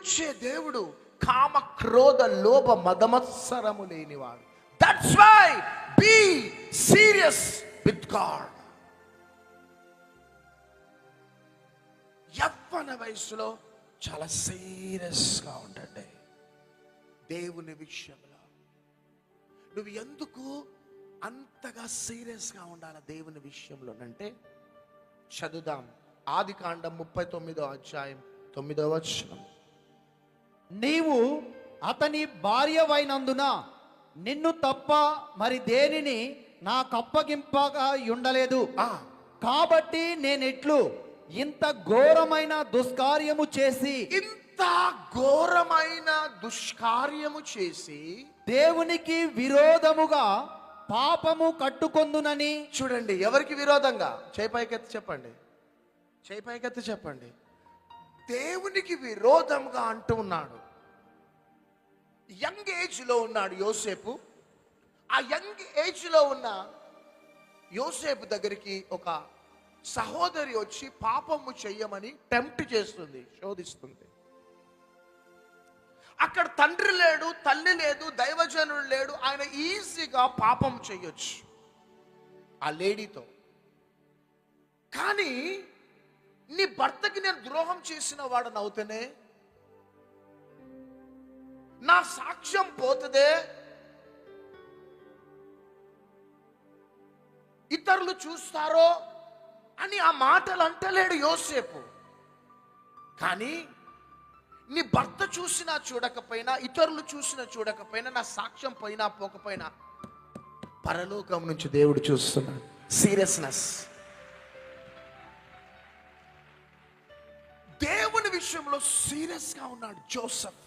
ప్రేమించే దేవుడు కామ క్రోధ లోభ మదమత్సరము లేనివాడు. That's why be serious with God. యవ్వన వయసులో చాలా సీరియస్గా ఉండండి దేవుని విషయంలో. నువ్వు ఎందుకు అంతగా సీరియస్గా ఉండాలి దేవుని విషయంలో అంటే చదువుదాం. ఆదికాండం 39వ అధ్యాయం 9వ వచనం. నీవు అతని భార్యవైనందున నిన్ను తప్ప మరి దేనిని నాకప్పగింపగా ఉండలేదు. కాబట్టి నేనెట్లు ఇంత ఘోరమైన దుష్కార్యము చేసి దేవునికి విరోధముగా పాపము కట్టుకొందునని. చూడండి, ఎవరికి విరోధంగా? చేయి పైకెత్తి చెప్పండి, చేయి పైకెత్తి చెప్పండి. దేవునికి విరోధంగా అంటూ ఉన్నాడు. యంగ్ ఏజ్ లో ఉన్నాడు యోసేపు. ఆ యంగ్ ఏజ్ లో ఉన్న యోసేపు దగ్గరికి ఒక సహోదరి వచ్చి పాపము చెయ్యమని టెంప్ట్ చేస్తుంది, శోధిస్తుంది. అక్కడ తండ్రి లేడు, తల్లి లేదు, దైవజనుడు లేడు. ఆయన ఈజీగా పాపం చెయ్యొచ్చు ఆ లేడీతో. కానీ నీ భర్తకి నేను ద్రోహం చేసిన వాడని అవుతేనే, నా సాక్ష్యం పోతుందే, ఇతరులు చూస్తారో అని ఆ మాటలు అంటలేడు యోసేపు. కానీ నీ భర్త చూసినా చూడకపోయినా, ఇతరులు చూసినా చూడకపోయినా, నా సాక్ష్యం పోయినా పోకపోయినా పరలోకం నుంచి దేవుడు చూస్తున్నాడు. సీరియస్నెస్. దేవుని విషయంలో సీరియస్గా ఉన్నాడు జోసెఫ్.